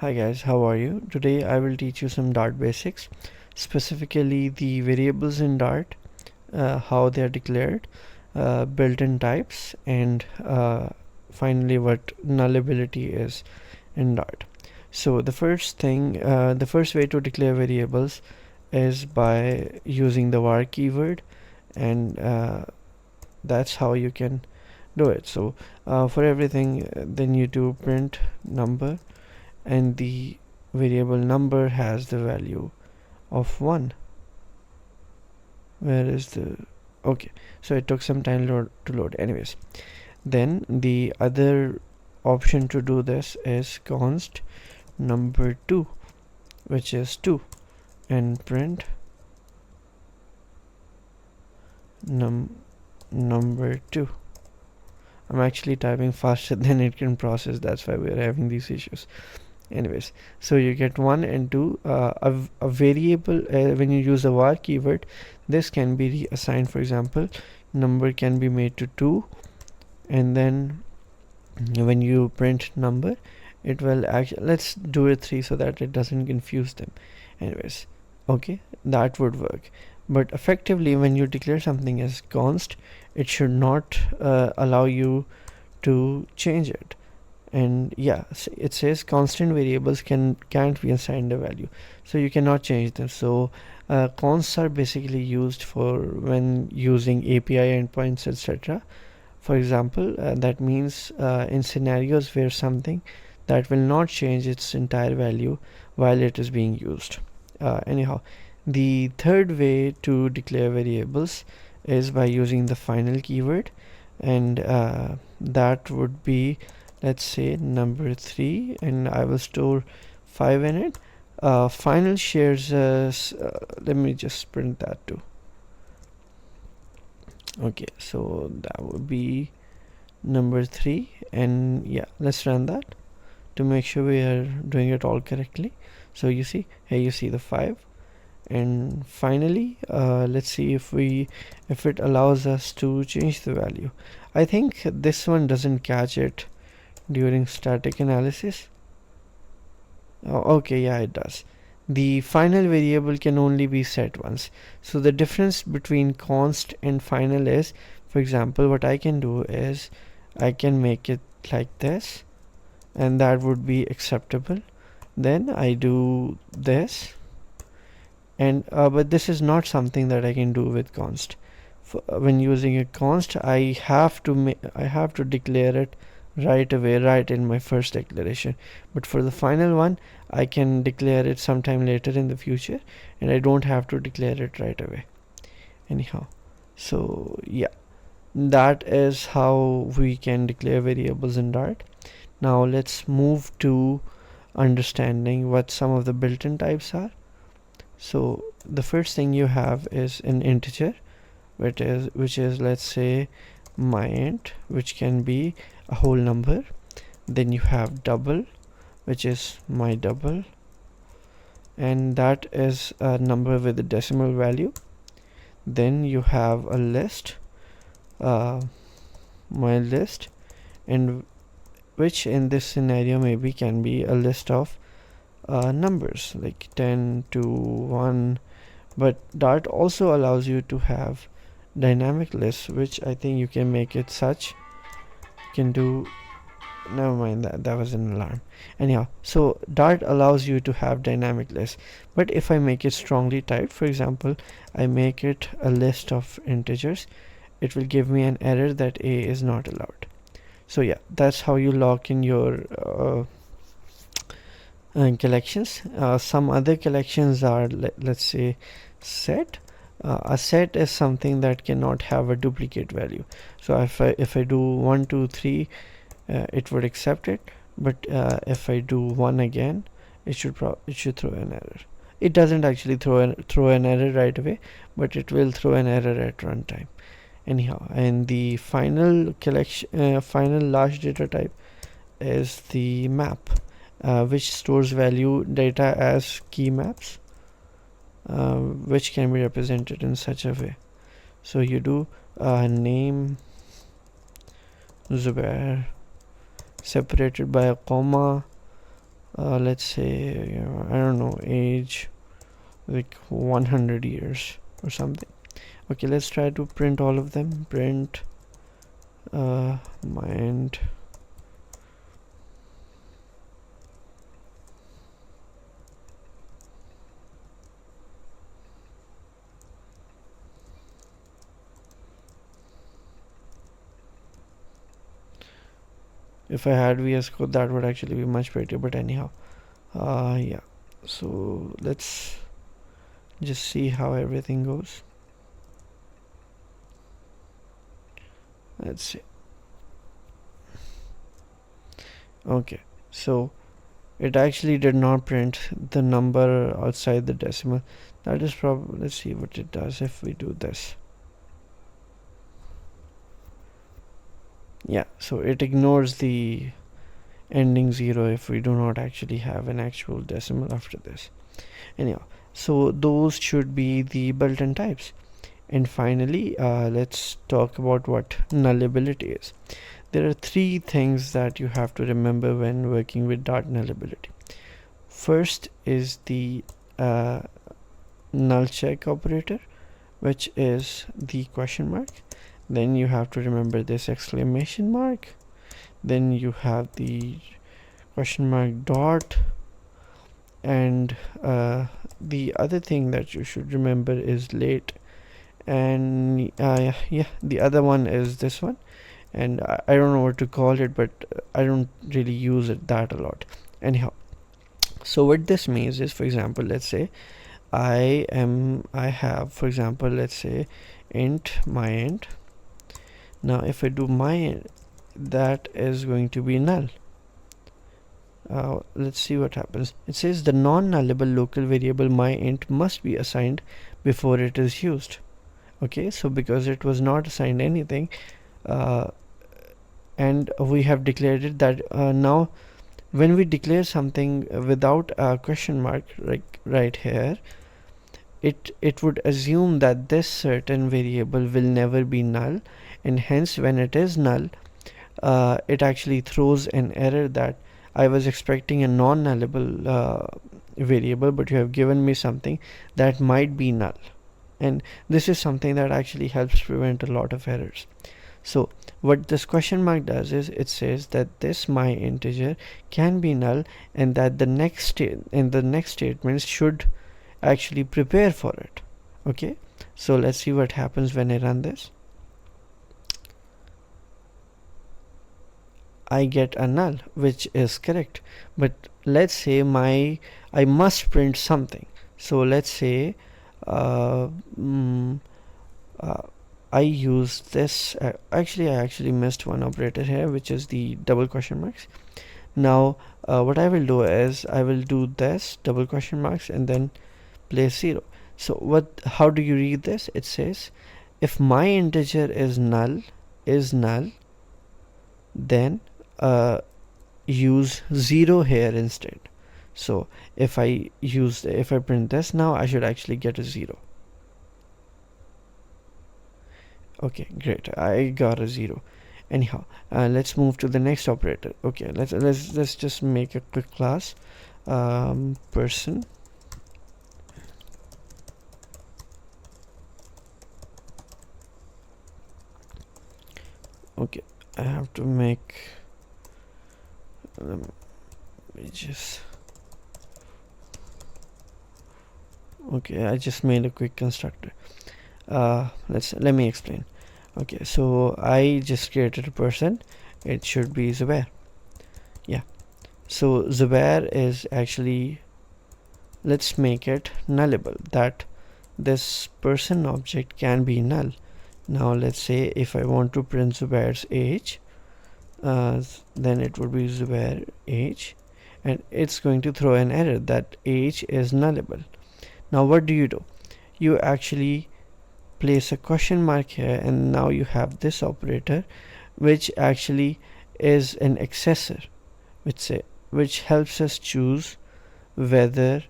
Hi guys, how are you? Today I will teach you some Dart basics, specifically the variables in Dart, how they are declared, built-in types, and finally what nullability is in Dart. So the first way to declare variables is by using the var keyword, and that's how you can do it. So for everything, then you do print number, and the variable number has the value of 1. Where is the okay, so it took some time to load. Anyways, then the other option to do this is const number 2, which is 2, and print number 2. I'm actually typing faster than it can process, that's why we're having these issues. Anyways, so you get 1 and 2. A variable, when you use a var keyword, this can be reassigned. For example, number can be made to 2, and then when you print number, it will actually, let's do it 3 so that it doesn't confuse them. Anyways, okay, that would work. But effectively, when you declare something as const, it should not allow you to change it. And yeah, it says constant variables can't be assigned a value, so you cannot change them. So consts are basically used for when using API endpoints, etc. For example, that means in scenarios where something that will not change its entire value while it is being used. Anyhow, the third way to declare variables is by using the final keyword, and that would be, let's say, number 3, and I will store 5 in it. Final shares let me just print that too. Okay, so that would be number 3, and yeah, let's run that to make sure we are doing it all correctly. So you see here, you see the 5, and finally let's see if it allows us to change the value. I think this one doesn't catch it during static analysis. Oh, okay, yeah, it does. The final variable can only be set once. So the difference between const and final is, for example, what I can do is I can make it like this, and that would be acceptable. Then I do this, and but this is not something that I can do with const. When using a const, I have to declare it right away, right in my first declaration. But for the final one, I can declare it sometime later in the future, and I don't have to declare it right away. Anyhow, so yeah, that is how we can declare variables in Dart. Now let's move to understanding what some of the built-in types are. So the first thing you have is an integer, which is let's say my int, which can be a whole number. Then you have double, which is my double, and that is a number with a decimal value. Then you have a list, my list, and which in this scenario maybe can be a list of numbers like 10 to 1. But Dart also allows you to have dynamic lists, which I think you can make it such. You can do, never mind, that was an alarm. Anyhow, so Dart allows you to have dynamic lists, but if I make it strongly typed, for example, I make it a list of integers, it will give me an error that a is not allowed. So yeah, that's how you lock in your collections. Some other collections are, let's say, set. A set is something that cannot have a duplicate value. So if I do 1 2 3, it would accept it, but if I do 1 again, it should throw an error. It doesn't actually throw an error right away, but it will throw an error at runtime. Anyhow, and the final final large data type is the map, which stores value data as key maps, which can be represented in such a way. So you do name Zubair separated by a comma, let's say, I don't know, age like 100 years or something. Okay, let's try to print all of them. Print mind. If I had VS Code, that would actually be much better, but anyhow, yeah. So let's just see how everything goes. Let's see. Okay, so it actually did not print the number outside the decimal. That is probably, let's see what it does if we do this. Yeah, so it ignores the ending 0 if we do not actually have an actual decimal after this. Anyhow, so those should be the built-in types. And finally, let's talk about what nullability is. There are three things that you have to remember when working with dart nullability. First is the null check operator, which is the question mark. Then you have to remember this exclamation mark. Then you have the question mark dot, and the other thing that you should remember is late. And yeah, the other one is this one, and I don't know what to call it, but I don't really use it that a lot. Anyhow, so what this means is, for example, let's say I have, for example, let's say int my int. Now if I do my int, that is going to be null. Let's see what happens. It says the non-nullable local variable my int must be assigned before it is used. Okay, so because it was not assigned anything, and we have declared it, that now when we declare something without a question mark, like right here, it would assume that this certain variable will never be null, and hence when it is null, it actually throws an error that I was expecting a non-nullable variable, but you have given me something that might be null. And this is something that actually helps prevent a lot of errors. So what this question mark does is it says that this my integer can be null, and that the next statement should actually prepare for it. Okay, so let's see what happens when I run this. I get a null, which is correct, but let's say I must print something. So let's say uh, mm, uh, I use this. Actually, I actually missed one operator here, which is the double question marks. Now, what I will do is I will do this double question marks and then place 0. So how do you read this? It says if my integer is null, then use 0 here instead. So if I print this now, I should actually get a 0. Okay, great, I got a 0. Anyhow, let's move to the next operator. Okay, let's just make a quick class, person. Okay, I have to make okay, I just made a quick constructor. Let me explain. Okay, so I just created a person. It should be Zubair. Yeah, so Zubair is actually, let's make it nullable, that this person object can be null. Now let's say if I want to print Zubair's age, then it would be Zubair age, and it's going to throw an error that age is nullable. Now what do? You actually place a question mark here, and now you have this operator, which actually is an accessor, which helps us choose whether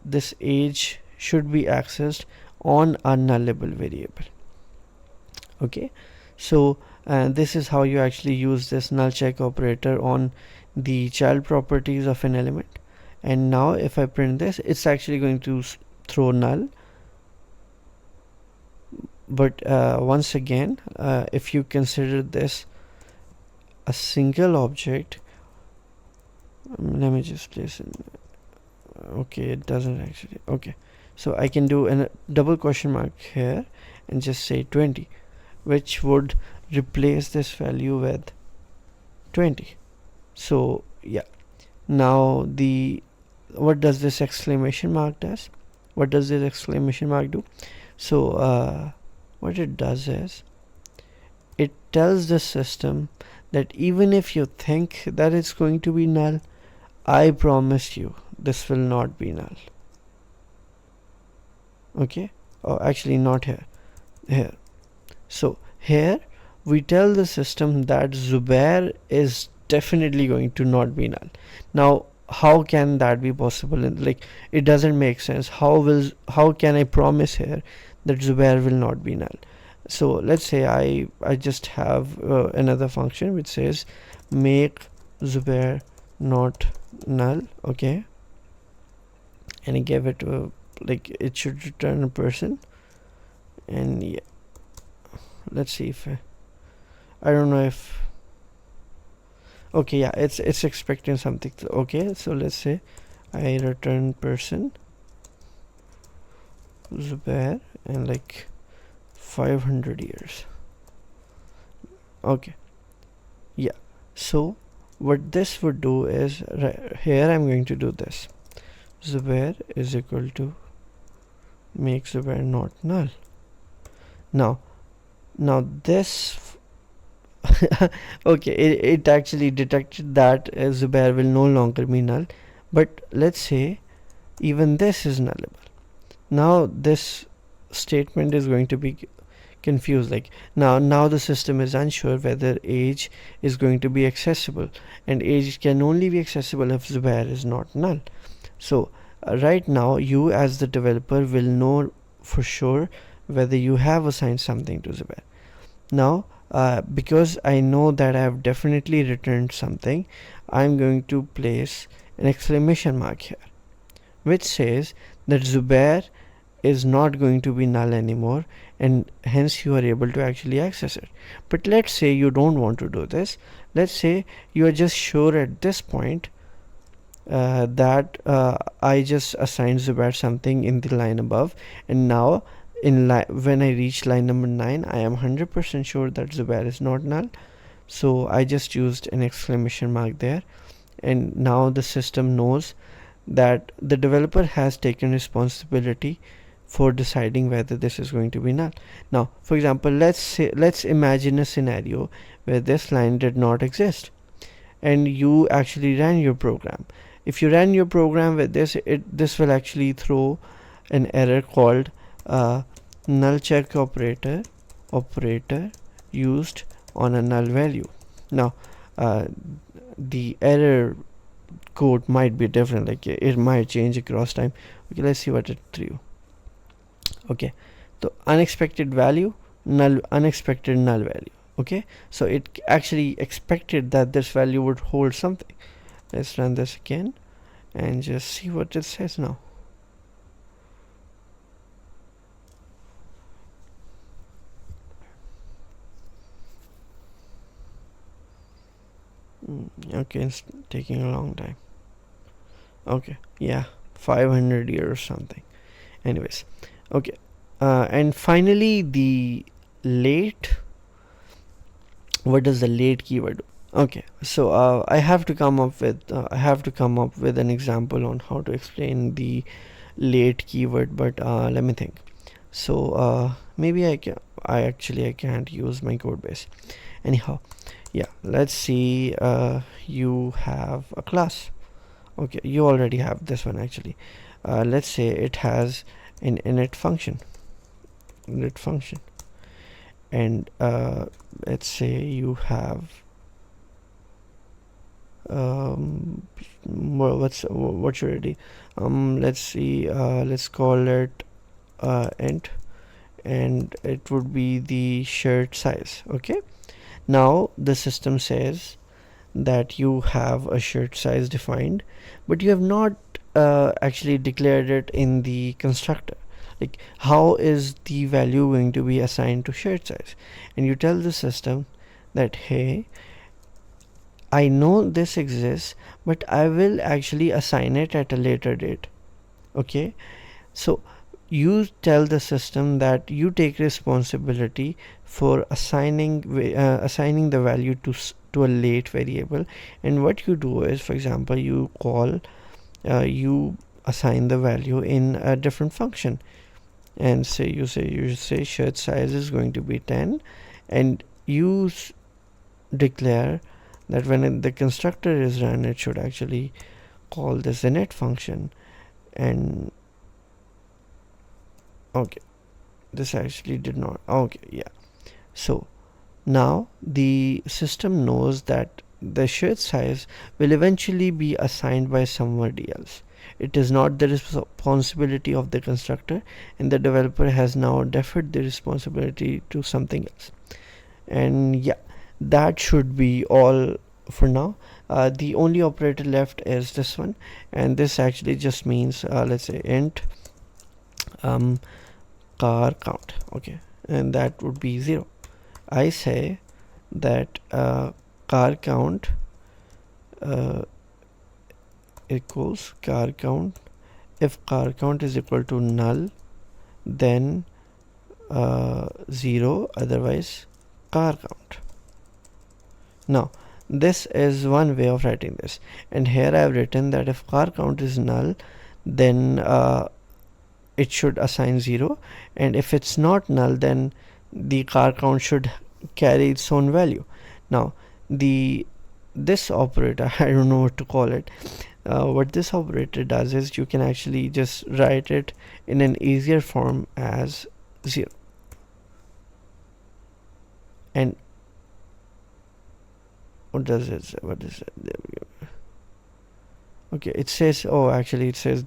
this age should be accessed on a nullable variable. Okay, so this is how you actually use this null check operator on the child properties of an element. And now if I print this, it's actually going to throw null. But once again, if you consider this a single object, let me just place it. Okay, it doesn't actually. Okay, so I can do a double question mark here and just say 20, which would replace this value with 20. So yeah, now what does this exclamation mark does? What does this exclamation mark do? So what it does is it tells the system that even if you think that it's going to be null, I promise you this will not be null. Okay, oh actually not here. So here we tell the system that Zubair is definitely going to not be null. Now how can that be possible? Like, it doesn't make sense. How can I promise here that Zubair will not be null? So let's say I just have another function which says make Zubair not null. Okay, and I give it like it should return a person. And yeah, let's see if I don't know if okay, yeah, it's expecting something. Okay, so let's say I return person Zubair and like 500 years. Okay, yeah, so what this would do is here I'm going to do this. Zubair is equal to make Zubair not null. Now this okay, it actually detected that Zubair will no longer be null, but let's say even this is nullable. Now this statement is going to be confused. Like now the system is unsure whether age is going to be accessible, and age can only be accessible if Zubair is not null. So right now you as the developer will know for sure whether you have assigned something to Zubair. Now because I know that I have definitely returned something, I'm going to place an exclamation mark here which says that Zubair is not going to be null anymore, and hence you are able to actually access it. But let's say you don't want to do this. Let's say you are just sure at this point that I just assigned Zubair something in the line above, and now when I reach line number 9, I am 100% sure that Zubair is not null. So I just used an exclamation mark there, and now the system knows that the developer has taken responsibility for deciding whether this is going to be null. Now for example, let's imagine a scenario where this line did not exist and you actually ran your program. If you ran your program with this will actually throw an error called null check operator used on a null value. Now the error code might be different, like it might change across time. Okay, let's see what it threw. Okay, so unexpected value, unexpected null value. Okay, so it actually expected that this value would hold something. Let's run this again and just see what it says now. Okay, it's taking a long time. Okay, yeah, 500 years or something. Anyways, okay, and finally the late. What does the late keyword do? Okay, so I have to come up with an example on how to explain the late keyword, but let me think. So maybe I can't use my code base. Anyhow, yeah, let's see. You have a class. Okay, you already have this one actually. Let's say it has an init function, and let's say you have well, what should it be? Let's see, let's call it int, and it would be the shirt size. Okay, now the system says that you have a shirt size defined, but you have not actually declared it in the constructor. Like, how is the value going to be assigned to shirt size? And you tell the system that, hey, I know this exists, but I will actually assign it at a later date. Okay, so you tell the system that you take responsibility for assigning the value to a late variable. And what you do is, for example, you assign the value in a different function, and you say shirt size is going to be 10, and you declare that when the constructor is run, it should actually call this init function. And okay, this actually did not, okay, yeah. So now the system knows that the shirt size will eventually be assigned by somebody else. It is not the responsibility of the constructor, and the developer has now deferred the responsibility to something else. And yeah, that should be all for now. The only operator left is this one, and this actually just means let's say int car count. Okay, and that would be 0. I say that car count equals car count. If car count is equal to null, then 0, otherwise car count. Now this is one way of writing this, and here I have written that if car count is null, then it should assign 0, and if it's not null, then the car count should carry its own value. Now this operator, I don't know what to call it, what this operator does is you can actually just write it in an easier form as 0. And what does it say? What is it? There we go. Okay, it says, oh, actually it says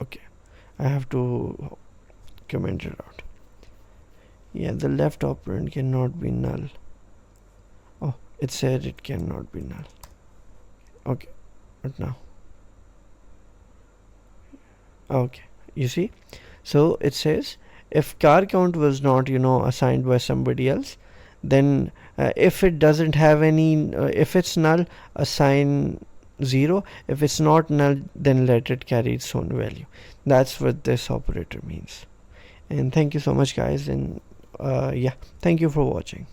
okay, I have to comment it out. Yeah, the left operand cannot be null. Oh, it said it cannot be null. Okay, what now? Okay, you see, so it says if car count was not assigned by somebody else, then if it doesn't have any if it's null, assign 0. If it's not null, then let it carry its own value. That's what this operator means. And thank you so much, guys, and yeah, thank you for watching.